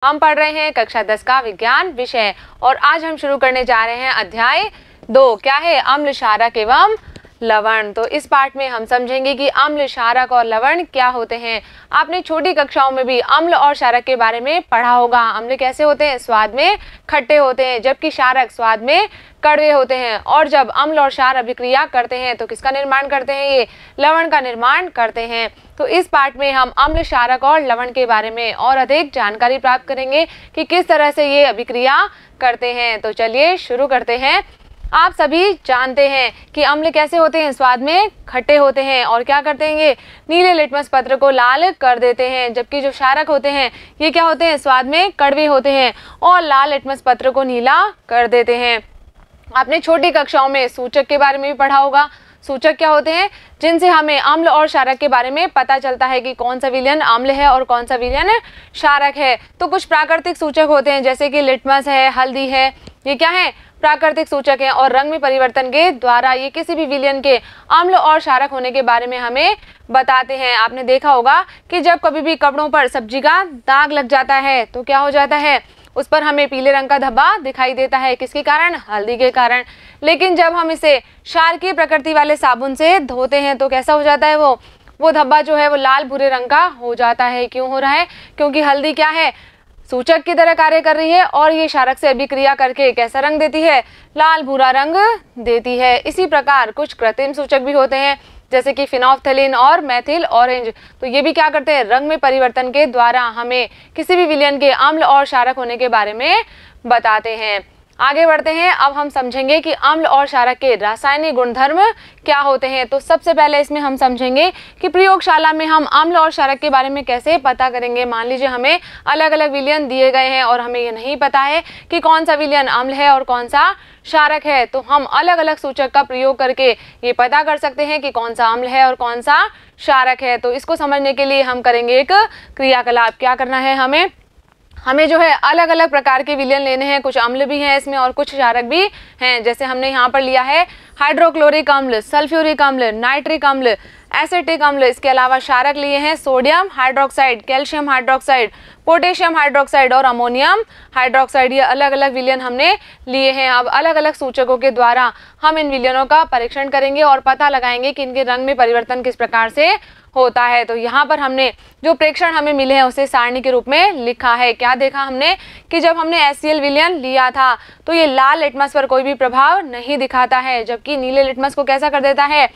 हम पढ़ रहे हैं कक्षा 10 का विज्ञान विषय और आज हम शुरू करने जा रहे हैं अध्याय 2। क्या है? अम्ल, क्षारक एवं लवण। तो इस पाठ में हम समझेंगे कि अम्ल, क्षारक और लवण क्या होते हैं। आपने छोटी कक्षाओं में भी अम्ल और क्षारक के बारे में पढ़ा होगा। अम्ल कैसे होते हैं? स्वाद में खट्टे होते हैं, जबकि क्षारक स्वाद में कड़वे होते हैं। और जब अम्ल और क्षार अभिक्रिया करते हैं तो किसका निर्माण करते हैं? ये लवण का निर्माण करते हैं। तो इस पाठ में हम अम्ल, क्षारक और लवण के बारे में और अधिक जानकारी प्राप्त करेंगे कि किस तरह से ये अभिक्रिया करते हैं। तो चलिए शुरू करते हैं। आप सभी जानते हैं कि अम्ल कैसे होते हैं? स्वाद में खट्टे होते हैं और क्या करते हैं? ये नीले लिटमस पत्र को लाल कर देते हैं। जबकि जो क्षारक होते हैं ये क्या होते हैं? स्वाद में कड़वे होते हैं और लाल लिटमस पत्र को नीला कर देते हैं। आपने छोटी कक्षाओं में सूचक के बारे में भी पढ़ा होगा। सूचक क्या होते हैं? जिनसे हमें अम्ल और क्षारक के बारे में पता चलता है कि कौन सा विलयन अम्ल है और कौन सा विलयन क्षारक है। तो कुछ प्राकृतिक सूचक होते हैं जैसे कि लिटमस है, हल्दी है, ये क्या है? प्राकृतिक सूचक है। और रंग में परिवर्तन के द्वारा ये किसी भी विलयन के अम्ल और क्षारक होने के बारे में हमें बताते हैं। आपने देखा होगा कि जब कभी भी कपड़ों पर सब्जी का दाग लग जाता है तो क्या हो जाता है? उस पर हमें पीले रंग का धब्बा दिखाई देता है। किसके कारण? हल्दी के कारण। लेकिन जब हम इसे क्षारकीय प्रकृति वाले साबुन से धोते हैं तो कैसा हो जाता है? वो धब्बा जो है वो लाल भूरे रंग का हो जाता है। क्यों हो रहा है? क्योंकि हल्दी क्या है? सूचक की तरह कार्य कर रही है और ये क्षारक से अभिक्रिया करके कैसा रंग देती है? लाल भूरा रंग देती है। इसी प्रकार कुछ कृत्रिम सूचक भी होते हैं जैसे कि फिनोल्फ्थेलिन और मेथिल ऑरेंज। तो ये भी क्या करते हैं? रंग में परिवर्तन के द्वारा हमें किसी भी विलयन के अम्ल और क्षारक होने के बारे में बताते हैं। आगे बढ़ते हैं। अब हम समझेंगे कि अम्ल और क्षारक के रासायनिक गुणधर्म क्या होते हैं। तो सबसे पहले इसमें हम समझेंगे कि प्रयोगशाला में हम अम्ल और क्षारक के बारे में कैसे पता करेंगे। मान लीजिए हमें अलग अलग विलयन दिए गए हैं और हमें ये नहीं पता है कि कौन सा विलयन अम्ल है और कौन सा क्षारक है। तो हम अलग अलग सूचक का प्रयोग करके ये पता कर सकते हैं कि कौन सा अम्ल है और कौन सा क्षारक है। तो इसको समझने के लिए हम करेंगे एक क्रियाकलाप। क्या करना है? हमें जो है अलग अलग प्रकार के विलयन लेने हैं। कुछ अम्ल भी हैं इसमें और कुछ क्षारक भी हैं। जैसे हमने यहाँ पर लिया है हाइड्रोक्लोरिक अम्ल, सल्फ्यूरिक अम्ल, नाइट्रिक अम्ल, एसिटिक अम्ल। इसके अलावा क्षारक लिए हैं sodium hydroxide, calcium hydroxide, potassium hydroxide और अमोनियम हाइड्रोक्साइड। ये अलग अलग विलयन हमने लिए हैं। अब अलग अलग सूचकों के द्वारा हम इन विलयनों का परीक्षण करेंगे और पता लगाएंगे कि इनके रंग में परिवर्तन किस प्रकार से होता है। तो यहाँ पर हमने जो प्रेक्षण हमें मिले हैं उसे सारणी के रूप में लिखा है। क्या देखा हमने कि जब हमने HCl विलयन लिया था तो ये लाल लिटमस पर कोई भी प्रभाव नहीं दिखाता है, जबकि नीले लिटमस को कैसा कर देता है?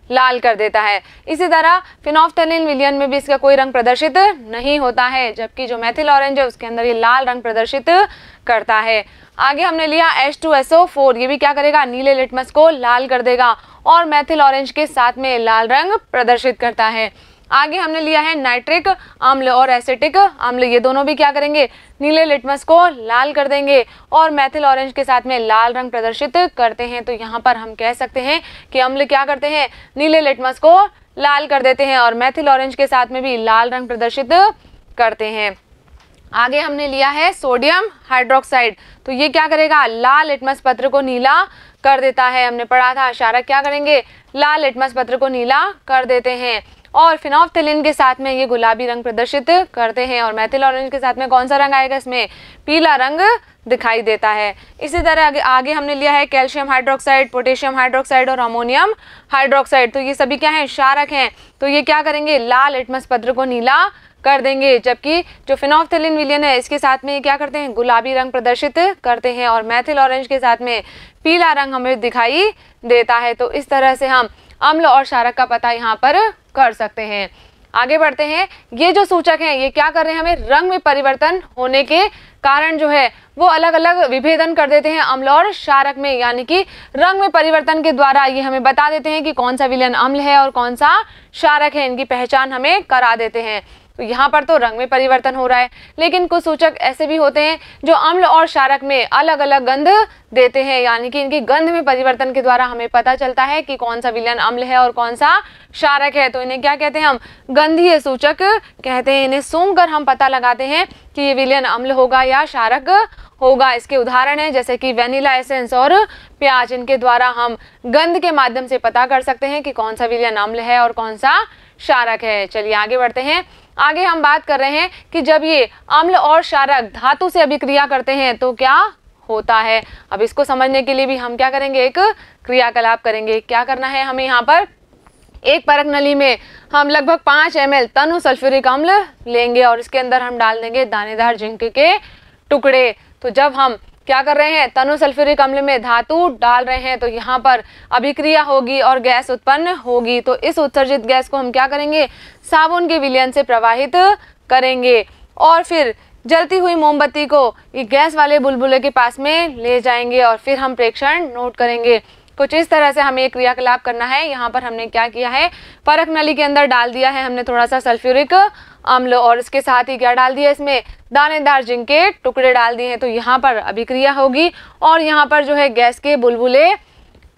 लाल कर देता है। इसी तरह फिनोल्फ्थेलिन विलयन में भी इसका कोई रंग प्रदर्शित नहीं होता है, जबकि जो मेथिल ऑरेंज है उसके अंदर ये लाल रंग प्रदर्शित करता है। आगे हमने लिया H2SO4। ये भी क्या करेगा? नीले लिटमस को लाल कर देगा और मेथिल ऑरेंज के साथ में लाल रंग प्रदर्शित करता है। आगे हमने लिया है नाइट्रिक अम्ल और एसिटिक अम्ल। ये दोनों भी क्या करेंगे? नीले लिटमस को लाल कर देंगे और मेथिल ऑरेंज के साथ में लाल रंग प्रदर्शित करते हैं। तो यहाँ पर हम कह सकते हैं कि अम्ल क्या करते हैं? नीले लिटमस को लाल कर देते हैं और मेथिल ऑरेंज के साथ में भी लाल रंग प्रदर्शित करते हैं। आगे हमने लिया है सोडियम हाइड्रोक्साइड। तो ये क्या करेगा? लाल लिटमस पत्र को नीला कर देता है। हमने पढ़ा था क्षारक क्या करेंगे? लाल लिटमस पत्र को नीला कर देते हैं और फिनोल्फ्थेलिन के साथ में ये गुलाबी रंग प्रदर्शित करते हैं और मेथिल ऑरेंज के साथ में कौन सा रंग आएगा? इसमें पीला रंग दिखाई देता है। इसी तरह आगे हमने लिया है कैल्शियम हाइड्रोक्साइड, पोटेशियम हाइड्रोक्साइड और अमोनियम हाइड्रोक्साइड। तो ये सभी क्या हैं? क्षारक हैं। तो ये क्या करेंगे? लाल लिटमस पत्र को नीला कर देंगे, जबकि जो फिनोल्फ्थेलिन विलयन है इसके साथ में क्या करते हैं? गुलाबी रंग प्रदर्शित करते हैं और मेथिल ऑरेंज के साथ में पीला रंग हमें दिखाई देता है। तो इस तरह से हम अम्ल और क्षारक का पता यहाँ पर कर सकते हैं। आगे बढ़ते हैं। ये जो सूचक हैं ये क्या कर रहे हैं? हमें रंग में परिवर्तन होने के कारण जो है वो अलग अलग विभेदन कर देते हैं अम्ल और क्षारक में, यानी कि रंग में परिवर्तन के द्वारा ये हमें बता देते हैं कि कौन सा विलयन अम्ल है और कौन सा क्षारक है। इनकी पहचान हमें करा देते हैं। तो यहाँ पर तो रंग में परिवर्तन हो रहा है, लेकिन कुछ सूचक ऐसे भी होते हैं जो अम्ल और क्षारक में अलग अलग गंध देते हैं, यानी कि इनकी गंध में परिवर्तन के द्वारा हमें पता चलता है कि कौन सा विलयन अम्ल है और कौन सा क्षारक है। तो इन्हें क्या कहते हैं? हम गंधीय सूचक कहते हैं। इन्हें सूंघकर हम पता लगाते हैं कि ये विलयन अम्ल होगा या क्षारक होगा। इसके उदाहरण है जैसे कि वेनिला एसेंस और प्याज। इनके द्वारा हम गंध के माध्यम से पता कर सकते हैं कि कौन सा विलयन अम्ल है और कौन सा क्षारक है। चलिए आगे बढ़ते हैं। आगे हम बात कर रहे हैं कि जब ये अम्ल और क्षारक धातु से अभिक्रिया करते हैं तो क्या होता है। अब इसको समझने के लिए भी हम क्या करेंगे, एक क्रियाकलाप करेंगे। क्या करना है हमें, यहाँ पर एक परख नली में हम लगभग 5 ml तनु सल्फ्यूरिक अम्ल लेंगे और इसके अंदर हम डाल देंगे दानेदार जिंक के टुकड़े। तो जब हम क्या कर रहे हैं, तनु सल्फ्यूरिक अम्ल में धातु डाल रहे हैं तो यहाँ पर अभिक्रिया होगी और गैस उत्पन्न होगी। तो इस उत्सर्जित गैस को हम क्या करेंगे, साबुन के विलयन से प्रवाहित करेंगे और फिर जलती हुई मोमबत्ती को ये गैस वाले बुलबुले के पास में ले जाएंगे और फिर हम प्रेक्षण नोट करेंगे। कुछ इस तरह से हमें क्रियाकलाप करना है। यहाँ पर हमने क्या किया है, परख नली के अंदर डाल दिया है हमने थोड़ा सा सल्फ्यूरिक अम्ल और इसके साथ ही क्या डाल दिया, इसमें दानेदार जिंक के टुकड़े डाल दिए हैं। तो यहाँ पर अभिक्रिया होगी और यहाँ पर जो है गैस के बुलबुले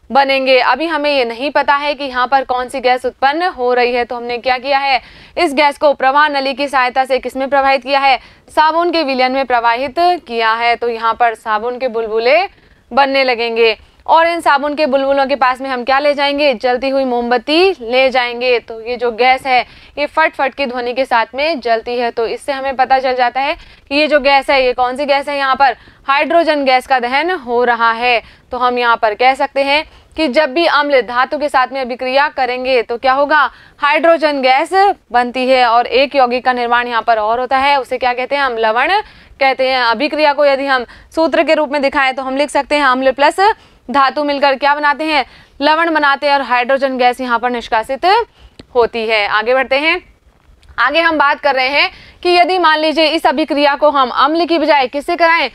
बनेंगे। अभी हमें ये नहीं पता है कि यहाँ पर कौन सी गैस उत्पन्न हो रही है, तो हमने क्या किया है, इस गैस को प्रवाह नली की सहायता से किसमें प्रवाहित किया है, साबुन के विलयन में प्रवाहित किया है। तो यहाँ पर साबुन के बुलबुले बनने लगेंगे और इन साबुन के बुलबुलों के पास में हम क्या ले जाएंगे, जलती हुई मोमबत्ती ले जाएंगे। तो ये जो गैस है ये फट फट की ध्वनि के साथ में जलती है। तो इससे हमें पता चल जाता है कि ये जो गैस है ये कौन सी गैस है, यहाँ पर हाइड्रोजन गैस का दहन हो रहा है। तो हम यहाँ पर कह सकते हैं कि जब भी अम्ल धातु के साथ में अभिक्रिया करेंगे तो क्या होगा, हाइड्रोजन गैस बनती है और एक यौगिक का निर्माण यहाँ पर और होता है, उसे क्या कहते हैं, हम लवण कहते हैं। अभिक्रिया को यदि हम सूत्र के रूप में दिखाएं तो हम लिख सकते हैं अम्ल प्लस धातु मिलकर क्या बनाते हैं, लवण बनाते हैं और हाइड्रोजन गैस यहाँ पर निष्कासित होती है। आगे बढ़ते हैं। आगे हम बात कर रहे हैं कि यदि मान लीजिए इस अभिक्रिया को हम अम्ल की बजाय किससे कराएं,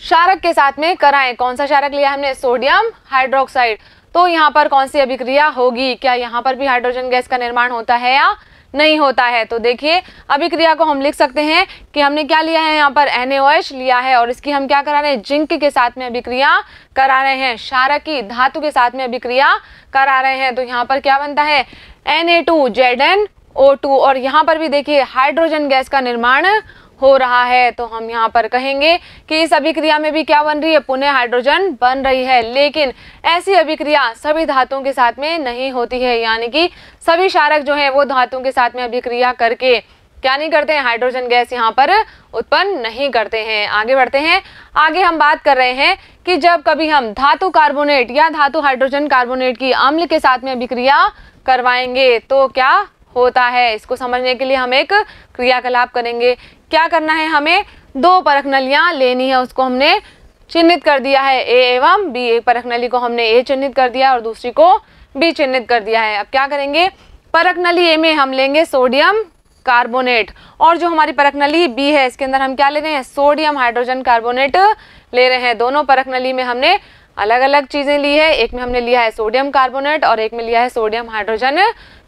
क्षारक के साथ में कराएं। कौन सा क्षारक लिया हमने, सोडियम हाइड्रोक्साइड। तो यहाँ पर कौन सी अभिक्रिया होगी, क्या यहाँ पर भी हाइड्रोजन गैस का निर्माण होता है या नहीं होता है। तो देखिए अभिक्रिया को हम लिख सकते हैं कि हमने क्या लिया है, यहाँ पर NaOH लिया है और इसकी हम क्या करा रहे हैं, जिंक के साथ में अभिक्रिया करा रहे हैं, क्षारक की धातु के साथ में अभिक्रिया करा रहे हैं। तो यहाँ पर क्या बनता है, Na2ZnO2 और यहाँ पर भी देखिए हाइड्रोजन गैस का निर्माण हो रहा है। तो हम यहाँ पर कहेंगे कि इस अभिक्रिया में भी क्या बन रही है, पुनः हाइड्रोजन बन रही है। लेकिन ऐसी अभिक्रिया सभी धातुओं के साथ में नहीं होती है, यानी कि सभी क्षारक जो है वो धातुओं के साथ में अभिक्रिया करके क्या नहीं करते हैं, हाइड्रोजन गैस यहाँ पर उत्पन्न नहीं करते हैं। आगे बढ़ते हैं। आगे हम बात कर रहे हैं कि जब कभी हम धातु कार्बोनेट या धातु हाइड्रोजन कार्बोनेट की अम्ल के साथ में अभिक्रिया करवाएंगे तो क्या होता है। इसको समझने के लिए हम एक क्रियाकलाप करेंगे। क्या करना है, हमें 2 परख नलियां लेनी है, उसको हमने चिन्हित कर दिया है A एवं B। एक परख नली को हमने A चिन्हित कर दिया और दूसरी को B चिन्हित कर दिया है। अब क्या करेंगे, परख नली A में हम लेंगे सोडियम कार्बोनेट और जो हमारी परख नली B है इसके अंदर हम क्या ले रहे हैं, सोडियम हाइड्रोजन कार्बोनेट ले रहे हैं। दोनों परख नली में हमने अलग अलग चीजें ली है, एक में हमने लिया है सोडियम कार्बोनेट और एक में लिया है सोडियम हाइड्रोजन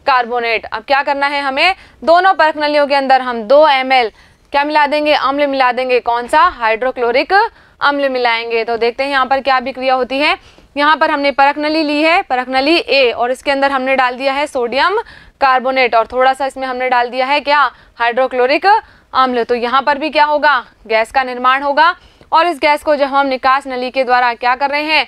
कार्बोनेट। अब क्या करना है, हमें दोनों परख नलियों के अंदर हम 2 ml क्या मिला देंगे, अम्ल मिला देंगे। कौन सा, हाइड्रोक्लोरिक अम्ल मिलाएंगे। तो देखते हैं यहाँ पर क्या अभिक्रिया होती है। यहाँ पर हमने परख नली ली है, परख नली A और इसके अंदर हमने डाल दिया है सोडियम कार्बोनेट और थोड़ा सा इसमें हमने डाल दिया है क्या, हाइड्रोक्लोरिक अम्ल। तो यहाँ पर भी क्या होगा, गैस का निर्माण होगा और इस गैस को जब हम निकास नली के द्वारा क्या कर रहे हैं,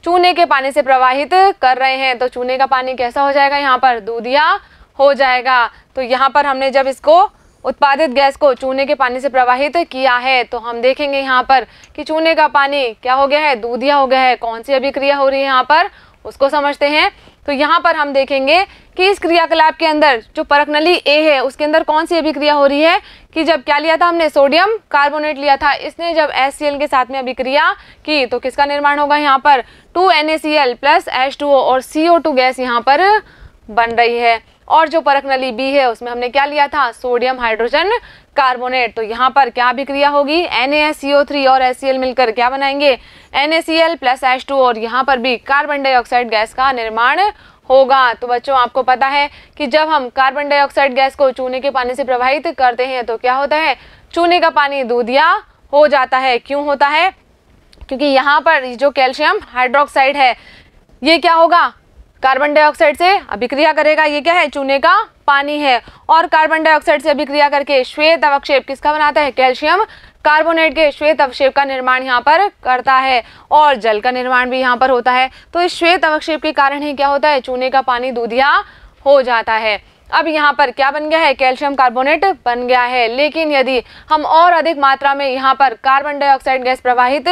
चूने के पानी से प्रवाहित कर रहे हैं तो चूने का पानी कैसा हो जाएगा, यहाँ पर दूधिया हो जाएगा। तो यहाँ पर हमने जब इसको उत्पादित गैस को चूने के पानी से प्रवाहित किया है तो हम देखेंगे यहाँ पर कि चूने का पानी क्या हो गया है, दूधिया हो गया है। कौन सी अभिक्रिया हो रही है यहाँ पर, उसको समझते हैं। तो यहाँ पर हम देखेंगे कि इस क्रियाकलाप के अंदर जो परख नली A है उसके अंदर कौन सी अभिक्रिया हो रही है कि जब क्या लिया था हमने, सोडियम कार्बोनेट लिया था, इसने जब HCl के साथ में अभिक्रिया की तो किसका निर्माण होगा, यहाँ पर 2NaCl प्लस H2O और CO2 गैस यहाँ पर बन रही है। और जो परख नली B है उसमें हमने क्या लिया था, सोडियम हाइड्रोजन कार्बोनेट। तो यहाँ पर क्या अभिक्रिया होगी, NaCO3 और HCl मिलकर क्या बनाएंगे, NaCl प्लस H2 और यहाँ पर भी कार्बन डाइऑक्साइड गैस का निर्माण होगा। तो बच्चों आपको पता है कि जब हम कार्बन डाइऑक्साइड गैस को चूने के पानी से प्रवाहित करते हैं तो क्या होता है, चूने का पानी दूधिया हो जाता है। क्यों होता है, क्योंकि यहाँ पर जो कैल्शियम हाइड्रोक्साइड है ये क्या होगा, कार्बन डाइऑक्साइड से अभिक्रिया करेगा। ये क्या है, चूने का पानी है और कार्बन डाइऑक्साइड से अभिक्रिया करके श्वेत अवक्षेप किसका बनाता है, कैल्शियम कार्बोनेट के श्वेत अवक्षेप का निर्माण यहाँ पर करता है और जल का निर्माण भी यहाँ पर होता है। तो इस श्वेत अवक्षेप के कारण ही क्या होता है, चूने का पानी दूधिया हो जाता है। अब यहाँ पर क्या बन गया है, कैल्शियम कार्बोनेट बन गया है। लेकिन यदि हम और अधिक मात्रा में यहाँ पर कार्बन डाइऑक्साइड गैस प्रवाहित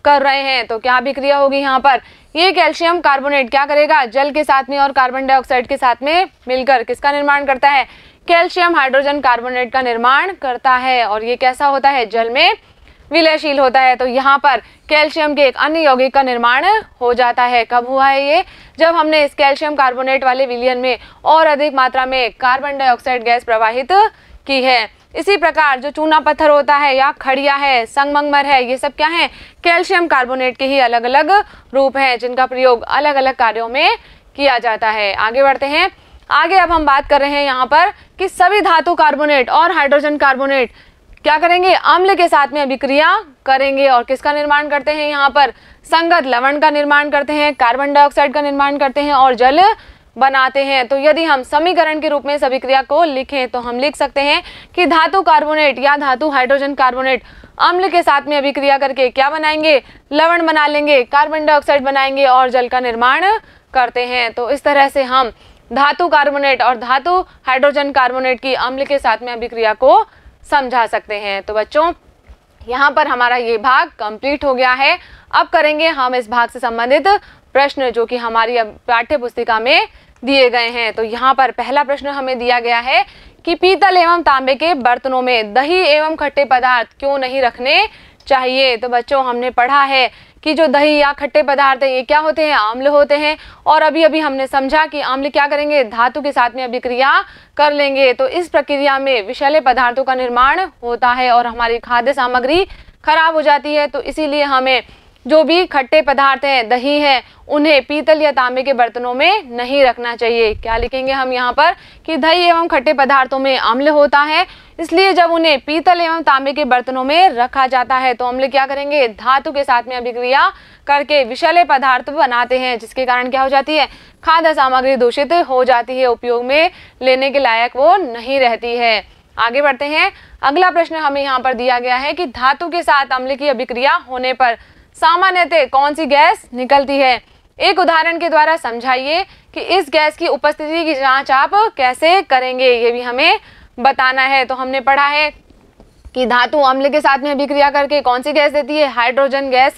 कर रहे हैं तो क्या अभिक्रिया होगी, यहाँ पर ये कैल्शियम कार्बोनेट क्या करेगा, जल के साथ में और कार्बन डाइऑक्साइड के साथ में मिलकर किसका निर्माण करता है, कैल्शियम हाइड्रोजन कार्बोनेट का निर्माण करता है। और ये कैसा होता है, जल में विलयशील होता है। तो यहाँ पर कैल्शियम के एक अन्य यौगिक का निर्माण हो जाता है। कब हुआ है ये, जब हमने इस कैल्शियम कार्बोनेट वाले विलयन में और अधिक मात्रा में कार्बन डाइऑक्साइड गैस प्रवाहित की है। इसी प्रकार जो चूना पत्थर होता है या खड़िया है, संगमरमर है, ये सब क्या है, कैल्शियम कार्बोनेट के ही अलग अलग रूप हैं जिनका प्रयोग अलग अलग कार्यों में किया जाता है। आगे बढ़ते हैं। आगे अब हम बात कर रहे हैं यहाँ पर कि सभी धातु कार्बोनेट और हाइड्रोजन कार्बोनेट क्या करेंगे, अम्ल के साथ में अभिक्रिया करेंगे और किसका निर्माण करते हैं, यहाँ पर संगत लवण का निर्माण करते हैं, कार्बन डाइऑक्साइड का निर्माण करते हैं और जल बनाते हैं। तो यदि हम समीकरण के रूप में इस अभिक्रिया को लिखें तो हम लिख सकते हैं कि धातु कार्बोनेट या धातु हाइड्रोजन कार्बोनेट अम्ल के साथ में अभिक्रिया करके क्या बनाएंगे, लवण बना लेंगे, कार्बन डाइऑक्साइड बनाएंगे और जल का निर्माण करते हैं। तो इस तरह से हम धातु कार्बोनेट और धातु हाइड्रोजन कार्बोनेट की अम्ल के साथ में अभिक्रिया को समझा सकते हैं। तो बच्चों यहाँ पर हमारा ये भाग कंप्लीट हो गया है। अब करेंगे हम इस भाग से संबंधित प्रश्न जो कि हमारी पाठ्य पुस्तिका में दिए गए हैं। तो यहाँ पर पहला प्रश्न हमें दिया गया है कि पीतल एवं तांबे के बर्तनों में दही एवं खट्टे पदार्थ क्यों नहीं रखने चाहिए। तो बच्चों हमने पढ़ा है कि जो दही या खट्टे पदार्थ है ये क्या होते हैं, अम्ल होते हैं। और अभी अभी हमने समझा कि अम्ल क्या करेंगे, धातु के साथ में अभिक्रिया कर लेंगे। तो इस प्रक्रिया में विषैले पदार्थों का निर्माण होता है और हमारी खाद्य सामग्री खराब हो जाती है। तो इसीलिए हमें जो भी खट्टे पदार्थ हैं, दही है, उन्हें पीतल या तांबे के बर्तनों में नहीं रखना चाहिए। क्या लिखेंगे हम यहाँ पर कि दही एवं खट्टे पदार्थों में अम्ल होता है, इसलिए जब उन्हें पीतल एवं तांबे के बर्तनों में रखा जाता है तो अम्ल क्या करेंगे, धातु के साथ में अभिक्रिया करके विषैले पदार्थ बनाते हैं, जिसके कारण क्या हो जाती है, खाद्य सामग्री दूषित हो जाती है, उपयोग में लेने के लायक वो नहीं रहती है। आगे बढ़ते हैं। अगला प्रश्न हमें यहाँ पर दिया गया है कि धातु के साथ अम्ल की अभिक्रिया होने पर सामान्यतः कौन सी गैस निकलती है। एक उदाहरण के द्वारा समझाइए कि इस गैस की उपस्थिति की जांच आप कैसे करेंगे, ये भी हमें बताना है। तो हमने पढ़ा है कि धातु अम्ल के साथ में अभिक्रिया करके कौन सी गैस देती है, हाइड्रोजन गैस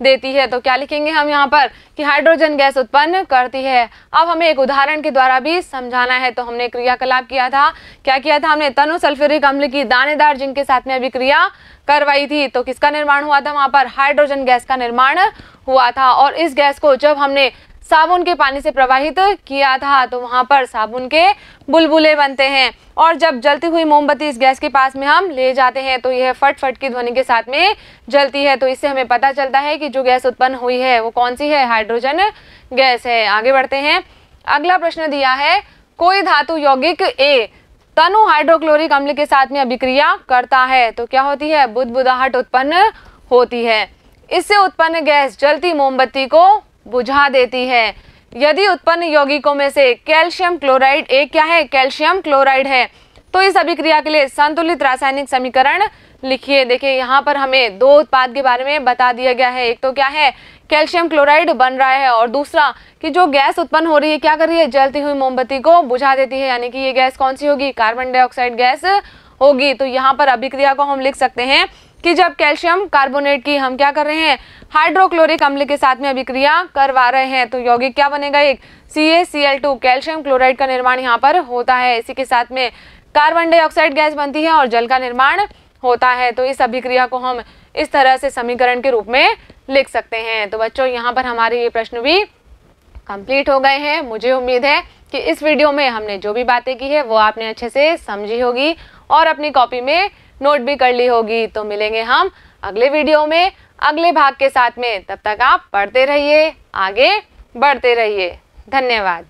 देती है। तो क्या लिखेंगे हम यहाँ पर कि हाइड्रोजन गैस उत्पन्न करती है। अब हमें एक उदाहरण के द्वारा भी समझाना है। तो हमने क्रियाकलाप किया था, क्या किया था हमने, तनु सल्फ्यूरिक अम्ल की दानेदार जिंक के साथ में अभिक्रिया करवाई थी। तो किसका निर्माण हुआ था, वहां पर हाइड्रोजन गैस का निर्माण हुआ था। और इस गैस को जब हमने साबुन के पानी से प्रवाहित किया था तो वहां पर साबुन के बुलबुले बनते हैं और जब जलती हुई मोमबत्ती इस गैस के पास में हम ले जाते हैं तो यह फट फट की ध्वनि के साथ में जलती है। तो इससे हमें पता चलता है कि जो गैस उत्पन्न हुई है वो कौन सी है, हाइड्रोजन गैस है। आगे बढ़ते हैं। अगला प्रश्न दिया है, कोई धातु यौगिक ए तनु हाइड्रोक्लोरिक अम्ल के साथ में अभिक्रिया करता है तो क्या होती है, बुदबुदाहट उत्पन्न होती है। इससे उत्पन्न गैस जलती मोमबत्ती को बुझा देती है। यदि उत्पन्न यौगिकों में से कैल्शियम क्लोराइड एक क्या है, कैल्शियम क्लोराइड है, तो इस अभिक्रिया के लिए संतुलित रासायनिक समीकरण लिखिए। देखिए यहाँ पर हमें दो उत्पाद के बारे में बता दिया गया है। एक तो क्या है, कैल्शियम क्लोराइड बन रहा है और दूसरा कि जो गैस उत्पन्न हो रही है क्या कर रही है, जलती हुई मोमबत्ती को बुझा देती है। यानी कि ये गैस कौन सी होगी, कार्बन डाइऑक्साइड गैस होगी। तो यहाँ पर अभिक्रिया को हम लिख सकते हैं कि जब कैल्शियम कार्बोनेट की हम क्या कर रहे हैं, हाइड्रोक्लोरिक अम्ल के साथ में अभिक्रिया करवा रहे हैं तो यौगिक क्या बनेगा, एक CaCl2 कैल्शियम क्लोराइड का निर्माण यहाँ पर होता है। इसी के साथ में कार्बन डाइऑक्साइड गैस बनती है और जल का निर्माण होता है। तो इस अभिक्रिया को हम इस तरह से समीकरण के रूप में लिख सकते हैं। तो बच्चों यहाँ पर हमारे ये प्रश्न भी कंप्लीट हो गए हैं। मुझे उम्मीद है कि इस वीडियो में हमने जो भी बातें की है वो आपने अच्छे से समझी होगी और अपनी कॉपी में नोट भी कर ली होगी। तो मिलेंगे हम अगले वीडियो में अगले भाग के साथ में। तब तक आप पढ़ते रहिए, आगे बढ़ते रहिए। धन्यवाद।